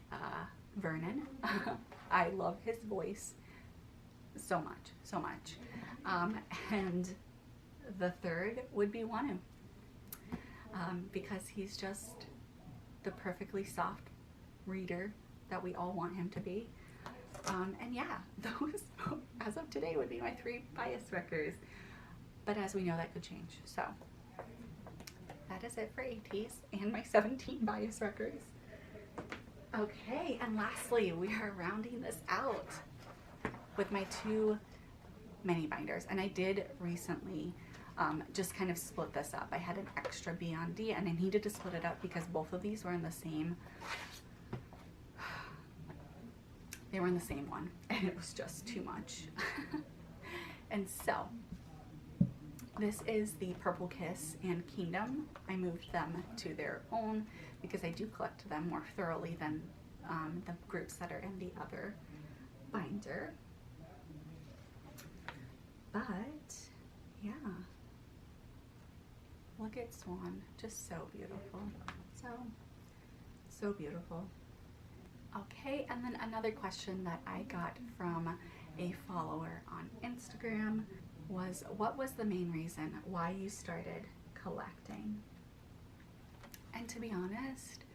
Vernon. I love his voice so much. And the third would be Wonu, because he's just the perfectly soft reader that we all want him to be. And yeah, those as of today would be my 3 bias records, but as we know, that could change. So that is it for ATEEZ and my 17 bias records. Okay, and lastly, we are rounding this out with my 2 mini binders. And I did recently just kind of split this up. I had an extra B on D, and I needed to split it up because both of these were in the same, they were in the same one, and it was just too much. And so this is the Purple Kiss and Kingdom. I moved them to their own because I do collect them more thoroughly than the groups that are in the other binder. But yeah, look at Swan, just so beautiful, so beautiful. Okay, and then another question that I got from a follower on Instagram was, what was the main reason why you started collecting? And to be honest,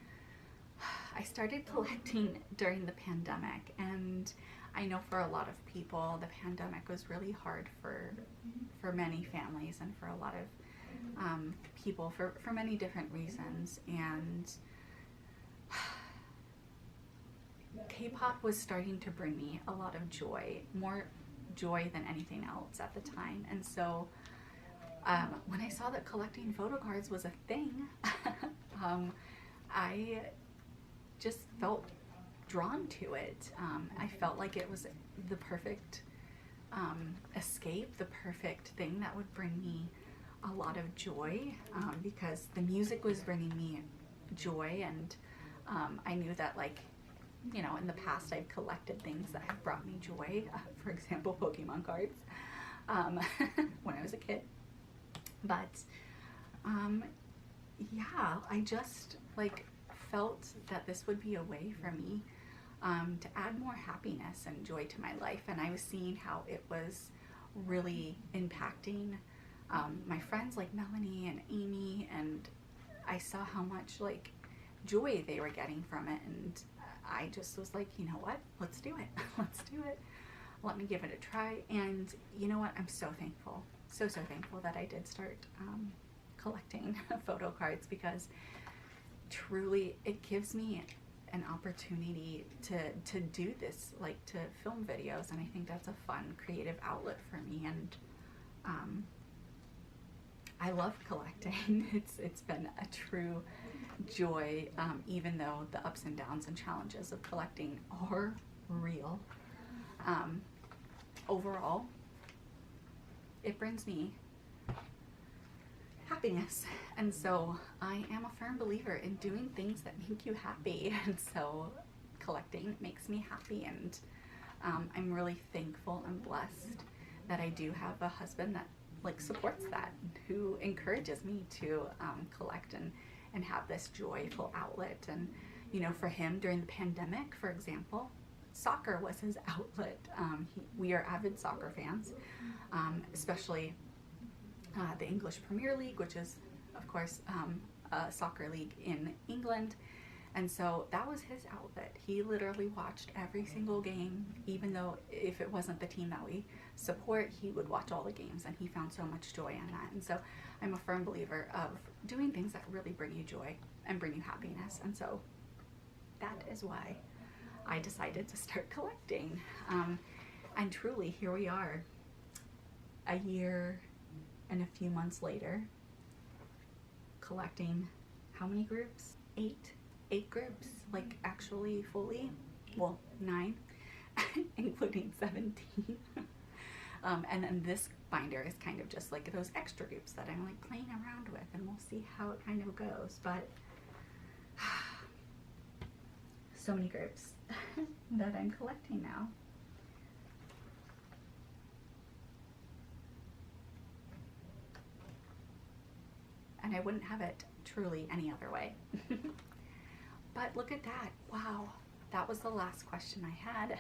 I started collecting during the pandemic, and I know for a lot of people the pandemic was really hard for many families and for a lot of people for many different reasons. And K-pop was starting to bring me a lot of joy, more joy than anything else at the time. And so when I saw that collecting photo cards was a thing, I just felt drawn to it. I felt like it was the perfect escape, the perfect thing that would bring me a lot of joy, because the music was bringing me joy, and I knew that, like, you know, in the past I've collected things that have brought me joy, for example, Pokemon cards, when I was a kid. But yeah, I just like felt that this would be a way for me to add more happiness and joy to my life, and I was seeing how it was really impacting my friends like Melanie and Amy, and I saw how much like joy they were getting from it, and I just was like, you know what, let's do it. Let's do it. Let me give it a try. And you know what, I'm so thankful, so thankful that I did start collecting photo cards, because truly it gives me an opportunity to do this, like to film videos, and I think that's a fun creative outlet for me, and I love collecting. It's been a true joy, even though the ups and downs and challenges of collecting are real. Overall, it brings me happiness, and so I am a firm believer in doing things that make you happy, and so collecting makes me happy, and I'm really thankful and blessed that I do have a husband that like supports that, who encourages me to collect and have this joyful outlet. And you know, for him during the pandemic, for example, soccer was his outlet. We are avid soccer fans, especially the English Premier League, which is of course a soccer league in England, and so that was his outlet. He literally watched every single game, even though if it wasn't the team that we support, he would watch all the games, and he found so much joy in that. And so I'm a firm believer of doing things that really bring you joy and bring you happiness, and so that is why I decided to start collecting. And truly, here we are, a year and a few months later, collecting how many groups? Eight groups, like actually fully, well, 9, including 17. And then this binder is kind of just like those extra groups that I'm like playing around with, and we'll see how it kind of goes. But so many groups that I'm collecting now. And I wouldn't have it truly any other way. But look at that. Wow, that was the last question I had.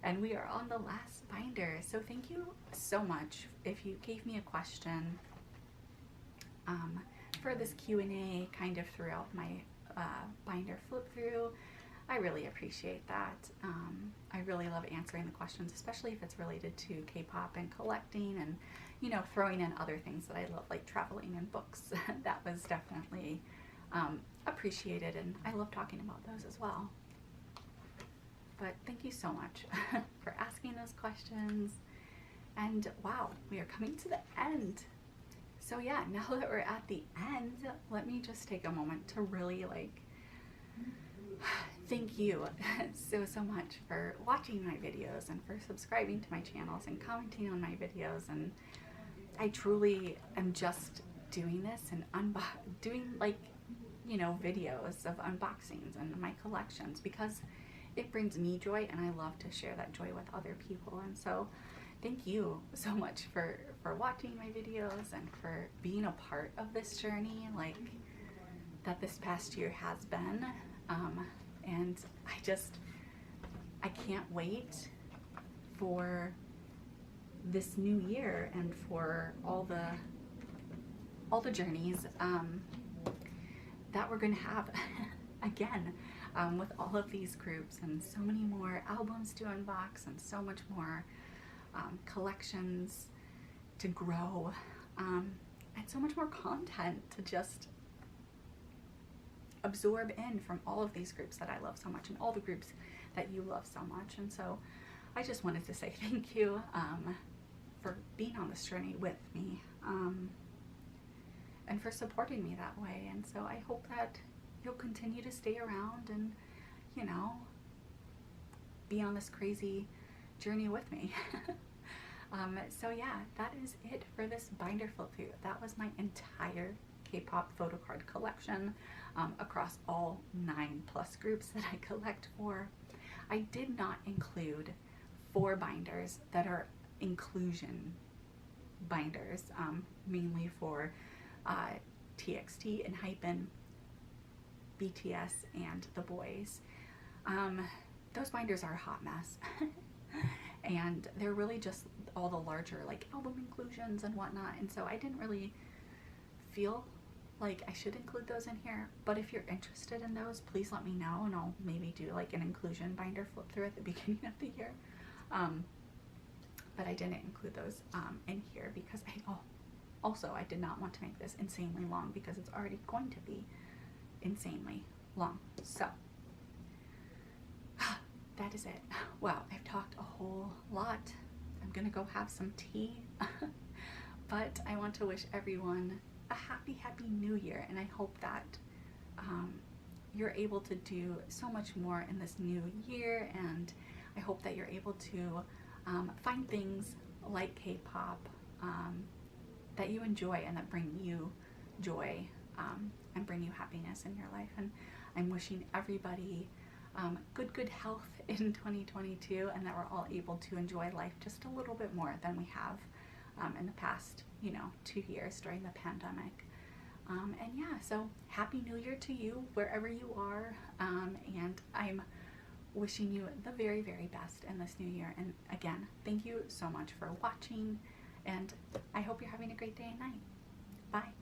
And we are on the last binder. So thank you so much if you gave me a question for this Q&A kind of throughout my binder flip through. I really appreciate that. I really love answering the questions, especially if it's related to K-pop and collecting, and you know, throwing in other things that I love, like traveling and books. That was definitely appreciated, and I love talking about those as well. But thank you so much for asking those questions. And wow, we are coming to the end. So yeah, now that we're at the end, let me just take a moment to really like thank you so much for watching my videos and for subscribing to my channels and commenting on my videos. And I truly am just doing this and doing like, you know, videos of unboxings and my collections because it brings me joy, and I love to share that joy with other people. And so thank you so much for watching my videos and for being a part of this journey like that this past year has been. And I can't wait for this new year and for all the journeys that we're gonna have again. With all of these groups and so many more albums to unbox and so much more collections to grow, and so much more content to just absorb in from all of these groups that I love so much and all the groups that you love so much. And so I just wanted to say thank you for being on this journey with me, and for supporting me that way. And so I hope that you'll continue to stay around and, you know, be on this crazy journey with me. So yeah, that is it for this binder flip through. That was my entire K-pop photocard collection across all 9+ groups that I collect for. I did not include 4 binders that are inclusion binders, mainly for TXT, Enhypen, BTS, and THEBOYZ. Those binders are a hot mess. And they're really just all the larger like album inclusions and whatnot, and so I didn't really feel like I should include those in here. But if you're interested in those, please let me know, and I'll maybe do like an inclusion binder flip through at the beginning of the year. But I didn't include those in here because I did not want to make this insanely long because it's already going to be insanely long. So that is it. Wow, I've talked a whole lot. I'm gonna go have some tea. But I want to wish everyone a happy new year, and I hope that you're able to do so much more in this new year, and I hope that you're able to find things like K-pop that you enjoy and that bring you joy and bring you happiness in your life. And I'm wishing everybody good health in 2022, and that we're all able to enjoy life just a little bit more than we have in the past, 2 years during the pandemic. And yeah, so happy new year to you wherever you are, and I'm wishing you the very best in this new year. And again, thank you so much for watching, and I hope you're having a great day and night. Bye.